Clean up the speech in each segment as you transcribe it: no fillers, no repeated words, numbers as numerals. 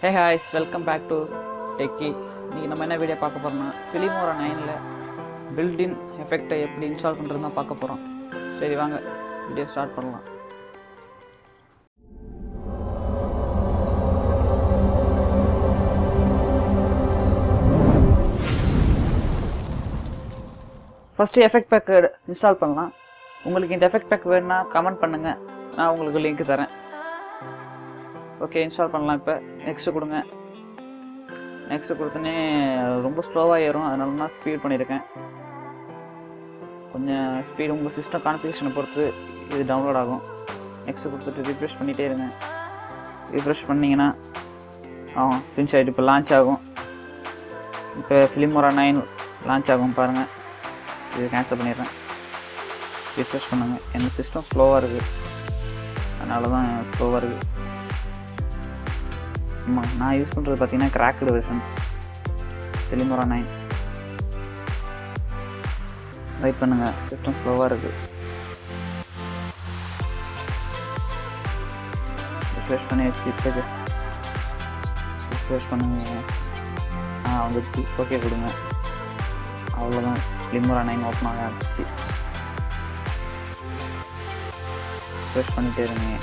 Hey guys, welcome back to Techie. இன்னைக்கு நம்ம என்ன வீடியோ பார்க்க போறோம்னா Filmora 9ல built-in effect எப்படி இன்ஸ்டால் பண்றதுன்னு பார்க்க போறோம். சரி வாங்க வீடியோ ஸ்டார்ட் பண்ணலாம். ஃபர்ஸ்ட் எஃபெக்ட் பேக் இன்ஸ்டால் பண்ணலாம். உங்களுக்கு இந்த எஃபெக்ட் பேக் வேணும்னா கமெண்ட் பண்ணுங்க, நான் உங்களுக்கு லிங்க் தரேன். ஓகே, இன்ஸ்டால் பண்ணலாம். இப்போ நெக்ஸ்ட் கொடுங்க. நெக்ஸ்ட் கொடுத்தனே ரொம்ப ஸ்லோவாக ஏறும், அதனால நான் ஸ்பீட் பண்ணியிருக்கேன். கொஞ்சம் ஸ்பீடு உங்கள் சிஸ்டம் கான்ஃபிகரேஷனை பொறுத்து இது டவுன்லோட் ஆகும். நெக்ஸ்ட் கொடுத்துட்டு ரிஃப்ரெஷ் பண்ணிகிட்டே இருங்க. ரிஃப்ரெஷ் பண்ணிங்கன்னா ஃபினிஷ் ஆகிட்டு இப்போ லான்ச் ஆகும். இப்போ Filmora 9 லான்ச் ஆகும் பாருங்கள். இது கேன்சல் பண்ணிடுறேன். ரிஃப்ரெஷ் பண்ணுங்க. எங்கள் சிஸ்டம் ஸ்லோவாக இருக்குது, அதனால தான் ஸ்லோவாக இருக்குது. ஆமாம், நான் யூஸ் பண்ணுறது பார்த்தீங்கன்னா கிராக்டு வெர்ஷன் Filmora 9. வெயிட் பண்ணுங்கள், சிஸ்டம் ஸ்லோவாக இருக்குது. ரிஃப்ரெஷ் பண்ணி வச்சு இப்போ ரிஃப்ரெஷ் பண்ணுங்க. வந்துடுச்சு. ஓகே கொடுங்க. அவ்வளோதான், Filmora 9 ஓப்பன் ஆக ஆரம்பிச்சு. ரிஃப்ரெஷ் பண்ணிகிட்டே இருங்க.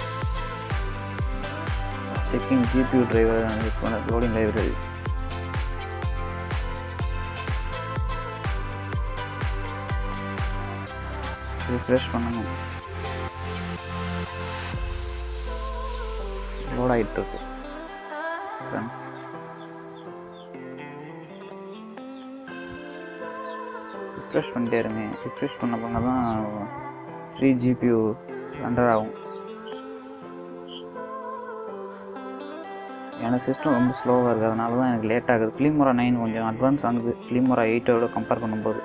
Checking GPU driver and this one loading libraries. Refresh பண்ணுங்க. லோட் ஆயிட்டு இருக்கு ஃப்ரெண்ட்ஸ். ரிஃப்ரெஷ் பண்ணிட்டே இருங்க. ரிஃப்ரெஷ் பண்ண தான் ஃப்ரீ GPU ரெண்டர் ஆகும். எனக்கு சிஸ்டம் ரொம்ப ஸ்லோவாக இருக்குது, அதனால தான் எனக்கு லேட் ஆகுது. Filmora 9 கொஞ்சம் அட்வான்ஸ் ஆகுது Filmora 8ஓட கம்பேர் பண்ணும்போது.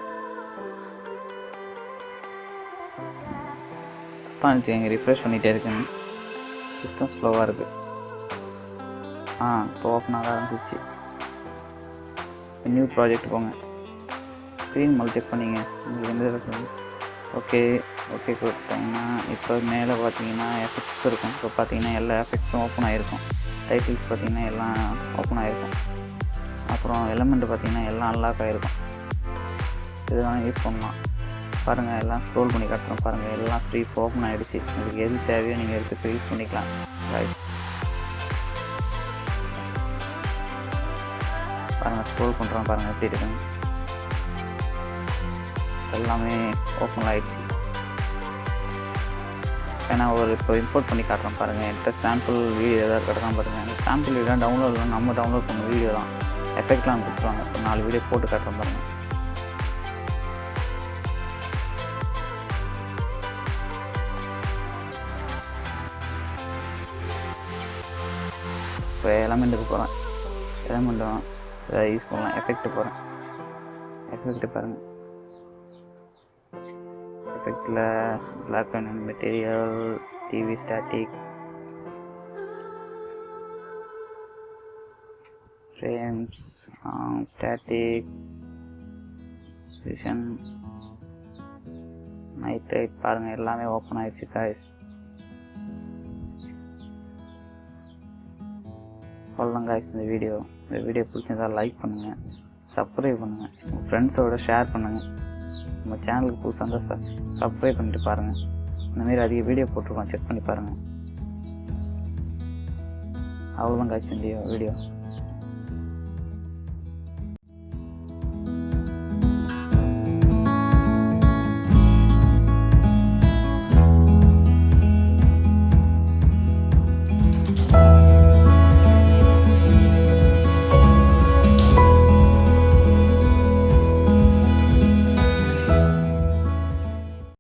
தப்பாக ரிஃப்ரெஷ் பண்ணிகிட்டே இருக்கேன். சிஸ்டம் ஸ்லோவாக இருக்குது. இப்போ ஓப்பன் ஆக ஆரம்பிச்சிச்சு. நியூ ப்ராஜெக்ட் போங்க. ஸ்க்ரீன் முதல்ல செக் பண்ணிங்க. உங்களுக்கு எந்த ஓகே கொடுத்தாங்கன்னா இப்போ மேலே பார்த்தீங்கன்னா எஃபெக்ட்ஸ் இருக்கும். இப்போ பார்த்தீங்கன்னா எல்லா எஃபெக்ட்ஸும் ஓப்பன் ஆகிருக்கும். டைட்டில்ஸ் பார்த்தீங்கன்னா எல்லாம் ஓப்பன் ஆகிருக்கும். அப்புறம் எலமெண்ட் பார்த்தீங்கன்னா எல்லாம் அன்லாக் ஆகிருக்கும். இதெல்லாம் யூஸ் பண்ணலாம். பாருங்கள், எல்லாம் ஸ்க்ரோல் பண்ணி காட்டுறோம் பாருங்கள். எல்லாம் ஃப்ரீ ஓப்பன் ஆகிடுச்சு. உங்களுக்கு எது தேவையோ நீங்கள் எடுத்து யூஸ் பண்ணிக்கலாம். பாருங்கள், ஸ்க்ரோல் பண்ணுறோம் பாருங்கள் எப்படி இருக்குங்க. எல்லாமே ஓப்பன் ஆகிடுச்சு. ஏன்னா இப்போ இம்போர்ட் பண்ணி காட்டுறோம் பாருங்கள். என்கிட்ட சாம்பிள் வீடியோ ஏதாவது கிடக்காம பாருங்கள். அந்த சாம்பிள் வீடியோ டவுன்லோட் தான், நம்ம டவுன்லோட் பண்ண வீடியோ தான். எஃபெக்ட்லாம் கொடுத்துருவாங்க. இப்போ 4 வீடியோ போட்டு காட்டுறோம் பாருங்கள். இப்போ எலமெண்ட்டுக்கு போகிறேன். எலமெண்ட்டும் ஏதாவது யூஸ் பண்ணலாம். எஃபெக்ட் போகிறேன். எஃபெக்ட் பாருங்கள். எஃபெக்டில் black and material, TV static, frames, static, vision, நைட்ரைட் பாருங்கள். எல்லாமே ஓப்பன் ஆகிடுச்சு காய்ஸ். அவ்வளோதான் காய்ஸ் இந்த வீடியோ பிடிச்சிருந்தா லைக் பண்ணுங்கள், சப்ஸ்கிரைப் பண்ணுங்கள், உங்கள் ஃப்ரெண்ட்ஸோட ஷேர் பண்ணுங்கள். நம்ம சேனலுக்கு புதுசாக இருந்தால் சப்ஸ்கிரைப் பண்ணிட்டு பாருங்கள். இந்தமாரி அதிக வீடியோ போட்டிருக்கோம், செக் பண்ணி பாருங்கள். அவ்வளோதான் காய்ச்சி இந்த வீடியோ.